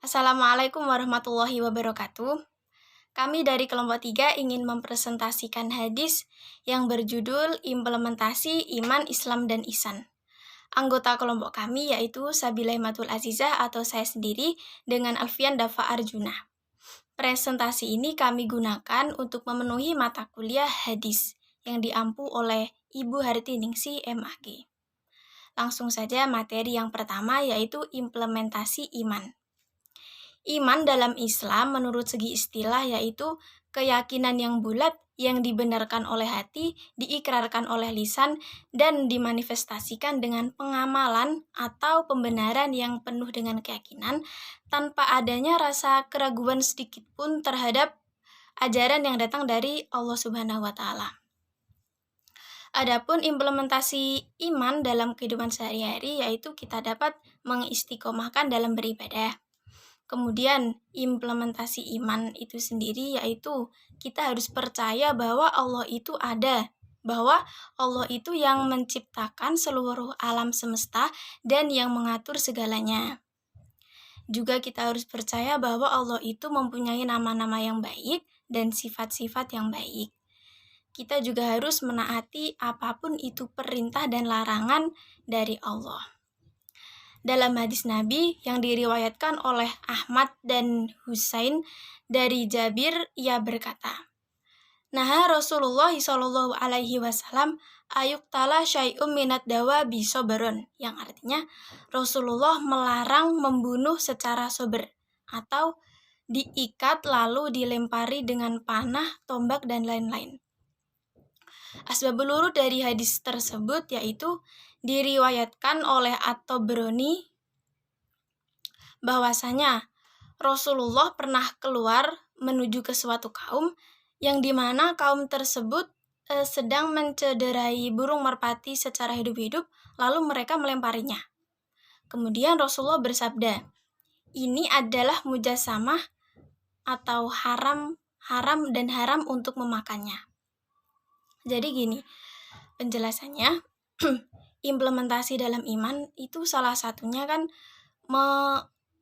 Assalamualaikum warahmatullahi wabarakatuh. Kami dari kelompok 3 ingin mempresentasikan hadis yang berjudul Implementasi Iman, Islam, dan Ihsan. Anggota kelompok kami yaitu Sabila Himatul Azizah atau saya sendiri dengan Alfian Dafa Arjuna. Presentasi ini kami gunakan untuk memenuhi mata kuliah hadis yang diampu oleh Ibu Harti Ningsi MAG. Langsung saja materi yang pertama yaitu implementasi iman. Iman dalam Islam menurut segi istilah yaitu keyakinan yang bulat yang dibenarkan oleh hati, diikrarkan oleh lisan, dan dimanifestasikan dengan pengamalan atau pembenaran yang penuh dengan keyakinan tanpa adanya rasa keraguan sedikit pun terhadap ajaran yang datang dari Allah Subhanahu wa Ta'ala. Adapun implementasi iman dalam kehidupan sehari-hari yaitu kita dapat mengistiqomahkan dalam beribadah. Kemudian implementasi iman itu sendiri yaitu kita harus percaya bahwa Allah itu ada, bahwa Allah itu yang menciptakan seluruh alam semesta dan yang mengatur segalanya. Juga kita harus percaya bahwa Allah itu mempunyai nama-nama yang baik dan sifat-sifat yang baik. Kita juga harus menaati apapun itu perintah dan larangan dari Allah. Dalam hadis Nabi yang diriwayatkan oleh Ahmad dan Husain dari Jabir, ia berkata, "Naha Rasulullah sallallahu alaihi wasallam ayuktala syai'um minad dawa bisoberon," yang artinya Rasulullah melarang membunuh secara sober atau diikat lalu dilempari dengan panah, tombak, dan lain-lain. Asbabul wurud dari hadis tersebut yaitu diriwayatkan oleh At-Tabrani bahwasanya Rasulullah pernah keluar menuju ke suatu kaum yang dimana kaum tersebut sedang mencederai burung merpati secara hidup-hidup, lalu mereka melemparinya. Kemudian Rasulullah bersabda, "Ini adalah mujasamah atau haram dan haram untuk memakannya." Jadi gini, penjelasannya implementasi dalam iman itu salah satunya kan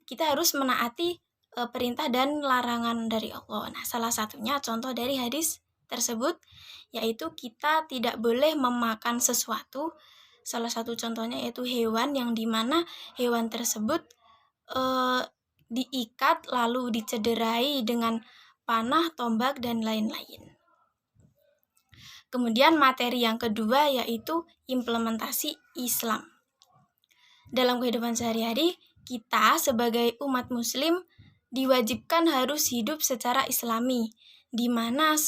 kita harus menaati perintah dan larangan dari Allah. Nah, salah satunya contoh dari hadis tersebut yaitu kita tidak boleh memakan sesuatu. Salah satu contohnya yaitu hewan yang dimana hewan tersebut diikat lalu dicederai dengan panah, tombak, dan lain-lain. Kemudian materi yang kedua yaitu implementasi Islam. Dalam kehidupan sehari-hari, kita sebagai umat muslim diwajibkan harus hidup secara islami, di mana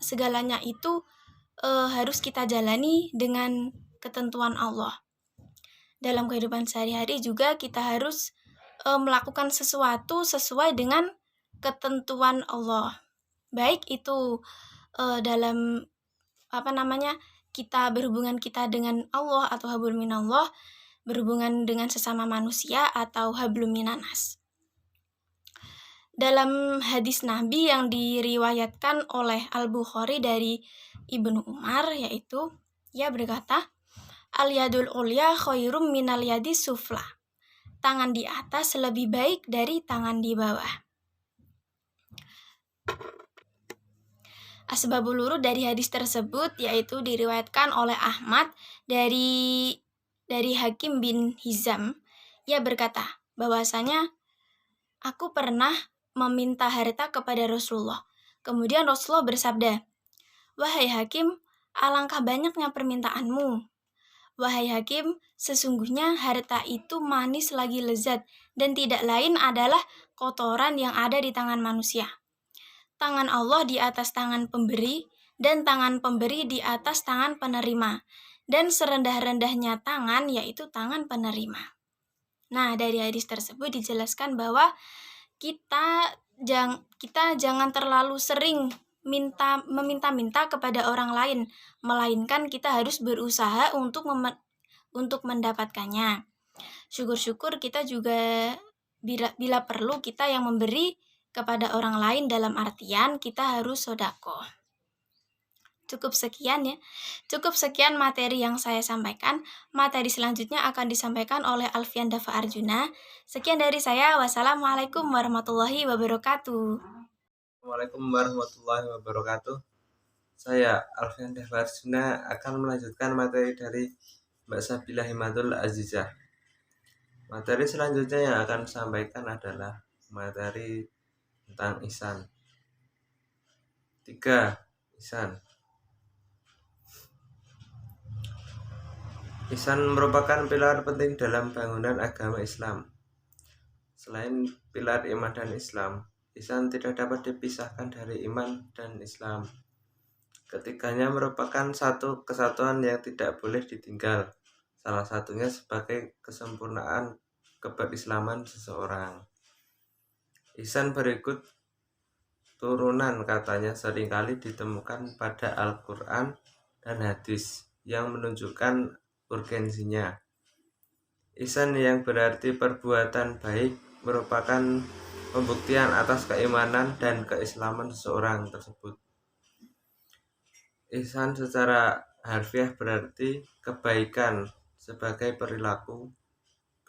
segalanya itu harus kita jalani dengan ketentuan Allah. Dalam kehidupan sehari-hari juga kita harus melakukan sesuatu sesuai dengan ketentuan Allah. Baik itu dalam kita berhubungan kita dengan Allah atau hablum minallah, berhubungan dengan sesama manusia atau hablum minanas. Dalam hadis Nabi yang diriwayatkan oleh Al-Bukhari dari Ibnu Umar yaitu ia berkata, "Al-yadul ulya khairum minal yadi sufla." Tangan di atas lebih baik dari tangan di bawah. Asbabul wurud dari hadis tersebut yaitu diriwayatkan oleh Ahmad dari Hakim bin Hizam. Ia berkata bahwasanya aku pernah meminta harta kepada Rasulullah. Kemudian Rasulullah bersabda, "Wahai Hakim, alangkah banyaknya permintaanmu. Wahai Hakim, sesungguhnya harta itu manis lagi lezat dan tidak lain adalah kotoran yang ada di tangan manusia. Tangan Allah di atas tangan pemberi dan tangan pemberi di atas tangan penerima. Dan serendah-rendahnya tangan yaitu tangan penerima." Nah, dari hadis tersebut dijelaskan bahwa kita jangan terlalu sering meminta-minta kepada orang lain, melainkan kita harus berusaha untuk mendapatkannya. Syukur-syukur kita juga bila perlu kita yang memberi kepada orang lain dalam artian kita harus sedekah. Cukup sekian ya. Cukup sekian materi yang saya sampaikan. Materi selanjutnya akan disampaikan oleh Alfian Dava Arjuna. Sekian dari saya. Wassalamualaikum warahmatullahi wabarakatuh. Assalamualaikum warahmatullahi wabarakatuh. Saya Alfian Dava Arjuna akan melanjutkan materi dari Mbak Sabila Himatul Azizah. Materi selanjutnya yang akan sampaikan adalah materi tentang ihsan. 3. Ihsan. Ihsan merupakan pilar penting dalam bangunan agama Islam. Selain pilar iman dan Islam, ihsan tidak dapat dipisahkan dari iman dan Islam. Ketiganya merupakan satu kesatuan yang tidak boleh ditinggal, salah satunya sebagai kesempurnaan keberislaman seseorang. Ihsan berikut turunan katanya seringkali ditemukan pada Al-Quran dan hadis yang menunjukkan urgensinya. Ihsan yang berarti perbuatan baik merupakan pembuktian atas keimanan dan keislaman seseorang tersebut. Ihsan secara harfiah berarti kebaikan sebagai perilaku,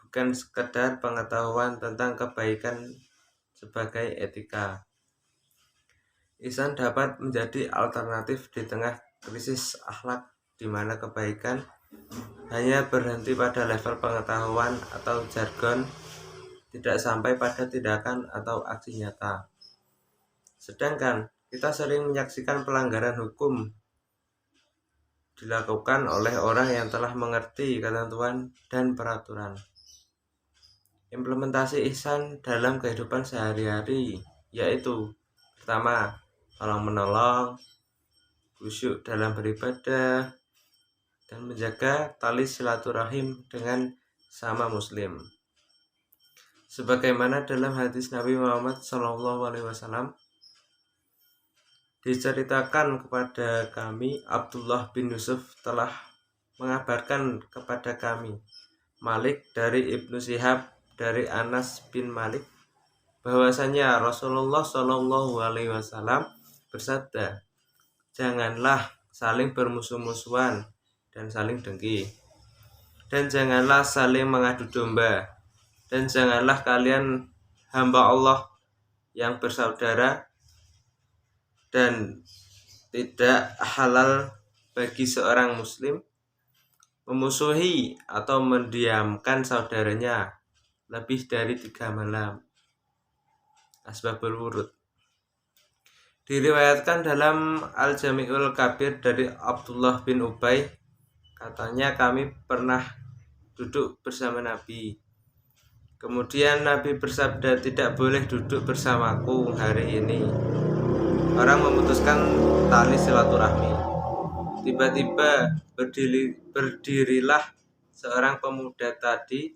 bukan sekedar pengetahuan tentang kebaikan sebagai etika. Ihsan dapat menjadi alternatif di tengah krisis akhlak di mana kebaikan hanya berhenti pada level pengetahuan atau jargon, tidak sampai pada tindakan atau aksi nyata. Sedangkan kita sering menyaksikan pelanggaran hukum dilakukan oleh orang yang telah mengerti ketentuan dan peraturan. Implementasi ihsan dalam kehidupan sehari-hari yaitu pertama, tolong-menolong, khusyuk dalam beribadah, dan menjaga tali silaturahim dengan sama muslim. Sebagaimana dalam hadis Nabi Muhammad SAW diceritakan kepada kami, Abdullah bin Yusuf telah mengabarkan kepada kami, Malik dari Ibnu Syihab dari Anas bin Malik, bahwasanya Rasulullah SAW bersabda, janganlah saling bermusuh-musuhan dan saling dengki, dan janganlah saling mengadu domba, dan janganlah kalian hamba Allah yang bersaudara, dan tidak halal bagi seorang muslim memusuhi atau mendiamkan saudaranya lebih dari 3 malam. Asbabul wurud. Diriwayatkan dalam Al-Jami'ul Kabir dari Abdullah bin Ubay, katanya kami pernah duduk bersama Nabi. Kemudian Nabi bersabda, tidak boleh duduk bersamaku hari ini. Orang memutuskan tali silaturahmi. Tiba-tiba berdirilah seorang pemuda tadi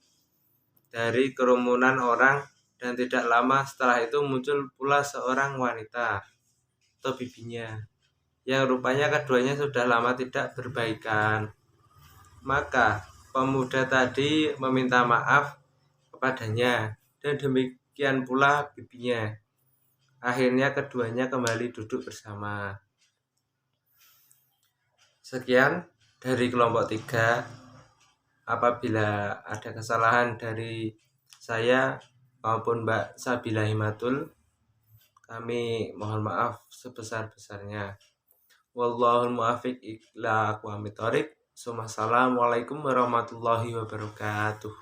dari kerumunan orang, dan tidak lama setelah itu muncul pula seorang wanita atau bibinya, yang rupanya keduanya sudah lama tidak berbaikan. Maka pemuda tadi meminta maaf kepadanya, dan demikian pula bibinya. Akhirnya keduanya kembali duduk bersama. Sekian dari kelompok 3. Apabila ada kesalahan dari saya maupun Mbak Sabila Himatul, kami mohon maaf sebesar-besarnya. Wallahul muwaffiq ila aqwamit thoriq. Assalamualaikum warahmatullahi wabarakatuh.